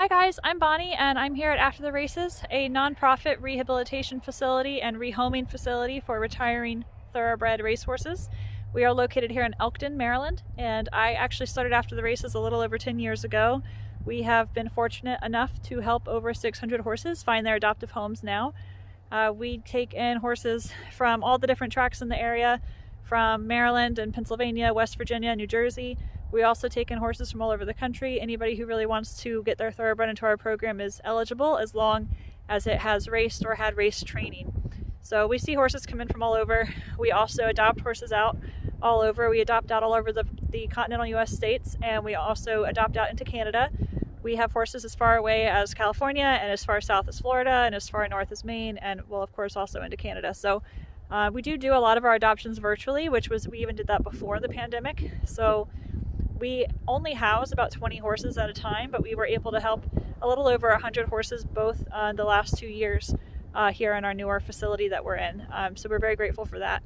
Hi guys, I'm Bonnie and I'm here at After the Races, a nonprofit rehabilitation facility and rehoming facility for retiring thoroughbred racehorses. We are located here in Elkton, Maryland, and I actually started After the Races a little over 10 years ago. We have been fortunate enough to help over 600 horses find their adoptive homes now. We take in horses from all the different tracks in the area, from Maryland and Pennsylvania, West Virginia, New Jersey. We also take in horses from all over the country. Anybody who really wants to get their thoroughbred into our program is eligible as long as it has raced or had race training. So we see horses come in from all over. We also adopt horses out all over. We adopt out all over the continental US states, and we also adopt out into Canada. We have horses as far away as California and as far south as Florida and as far north as Maine, and well, of course, also into Canada. So we do a lot of our adoptions virtually, we even did that before the pandemic. So we only house about 20 horses at a time, but we were able to help a little over 100 horses both the last 2 years here in our newer facility that we're in. So we're very grateful for that.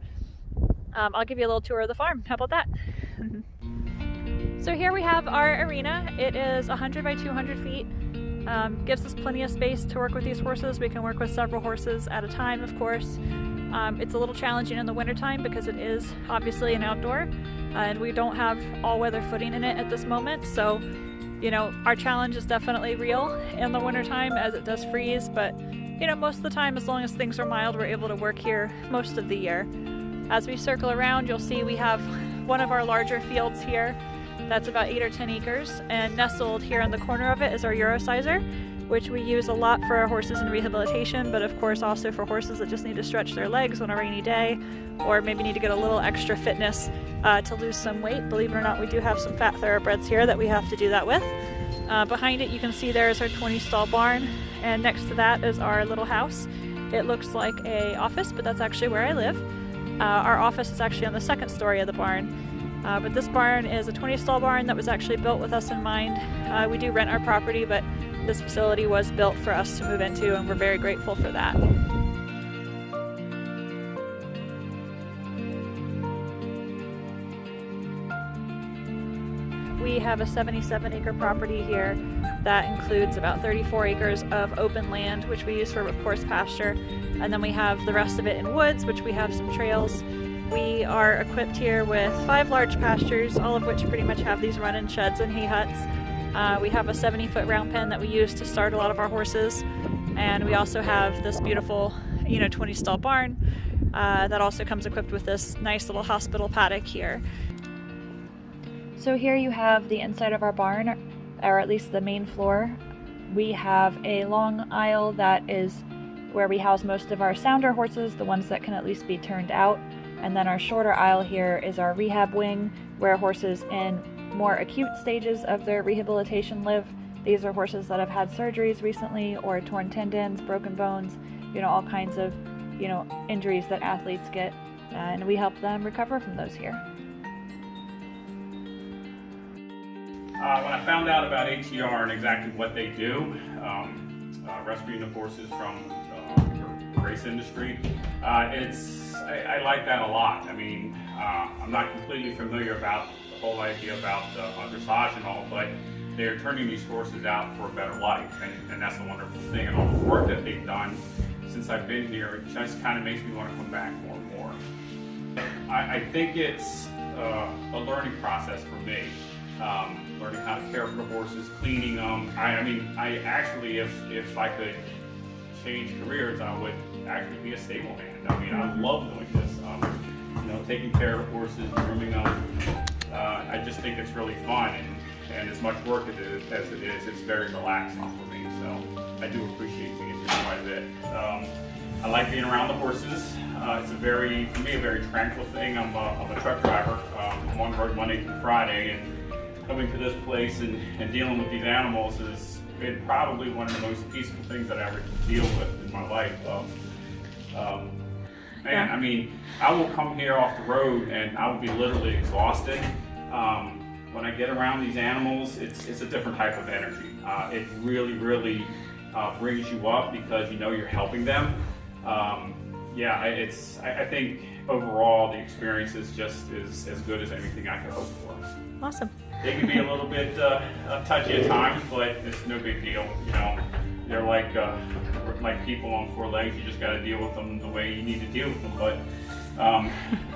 I'll give you a little tour of the farm. How about that? So here we have our arena. It is 100 by 200 feet. Gives us plenty of space to work with these horses. We can work with several horses at a time, of course. It's a little challenging in the wintertime because it is obviously an outdoor, and we don't have all-weather footing in it at this moment. So, you know, our challenge is definitely real in the wintertime as it does freeze, but you know, most of the time, as long as things are mild, we're able to work here most of the year. As we circle around, you'll see we have one of our larger fields here. That's about 8 or 10 acres, and nestled here in the corner of it is our Eurosizer, which we use a lot for our horses in rehabilitation, but of course also for horses that just need to stretch their legs on a rainy day, or maybe need to get a little extra fitness to lose some weight. Believe it or not, we do have some fat thoroughbreds here that we have to do that with. Behind it, you can see there is our 20-stall barn, and next to that is our little house. It looks like an office, but that's actually where I live. Our office is actually on the second story of the barn. But this barn is a 20-stall barn that was actually built with us in mind. We do rent our property, but this facility was built for us to move into, and we're very grateful for that. We have a 77-acre property here that includes about 34 acres of open land, which we use for, of course, pasture. And then we have the rest of it in woods, which we have some trails. We are equipped here with 5 large pastures, all of which pretty much have these run-in sheds and hay huts. We have a 70-foot round pen that we use to start a lot of our horses. And we also have this beautiful, 20-stall barn that also comes equipped with this nice little hospital paddock here. So here you have the inside of our barn, or at least the main floor. We have a long aisle that is where we house most of our sounder horses, the ones that can at least be turned out. And then our shorter aisle here is our rehab wing, where horses in more acute stages of their rehabilitation live. These are horses that have had surgeries recently, or torn tendons, broken bones, all kinds of, injuries that athletes get, and we help them recover from those here. When I found out about ATR and exactly what they do, rescuing the horses from the race industry, I like that a lot. I mean, I'm not completely familiar about the whole idea about dressage and all, but they're turning these horses out for a better life, and that's a wonderful thing. And all the work that they've done since I've been here, it just kind of makes me want to come back more and more. I think it's a learning process for me. Learning how to care for the horses, cleaning them. I actually, if I could change careers, I would actually be a stable hand. I love doing this. Taking care of horses, grooming them. I just think it's really fun, and as much work as it is, it's very relaxing for me. So I do appreciate being here quite a bit. I like being around the horses. It's for me, a very tranquil thing. I'm a truck driver. I'm on the road Monday through Friday, and coming to this place and dealing with these animals has been probably one of the most peaceful things that I ever deal with in my life. I will come here off the road and I will be literally exhausted. When I get around these animals, it's a different type of energy. It really, really brings you up because you're helping them. I think overall the experience is just as good as anything I could hope for. Awesome. they can be a little bit touchy at times, but it's no big deal. You know, they're like people on four legs. You just got to deal with them the way you need to deal with them. But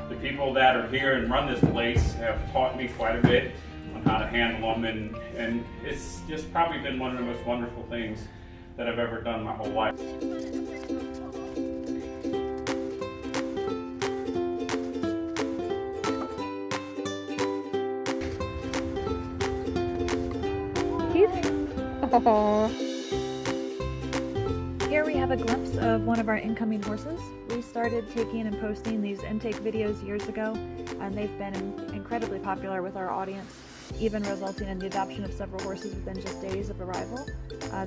the people that are here and run this place have taught me quite a bit on how to handle them, and it's just probably been one of the most wonderful things that I've ever done my whole life. Here we have a glimpse of one of our incoming horses. We started taking and posting these intake videos years ago, and they've been incredibly popular with our audience, even resulting in the adoption of several horses within just days of arrival.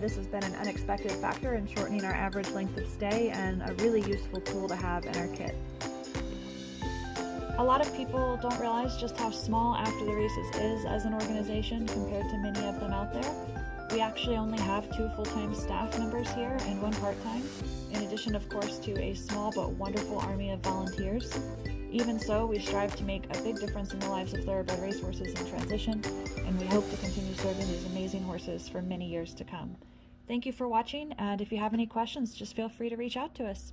This has been an unexpected factor in shortening our average length of stay and a really useful tool to have in our kit. A lot of people don't realize just how small After the Races is as an organization compared to many of them out there. We actually only have 2 full-time staff members here and 1 part-time, in addition of course to a small but wonderful army of volunteers. Even so, we strive to make a big difference in the lives of thoroughbred racehorses in transition, and we hope to continue serving these amazing horses for many years to come. Thank you for watching, and if you have any questions, just feel free to reach out to us.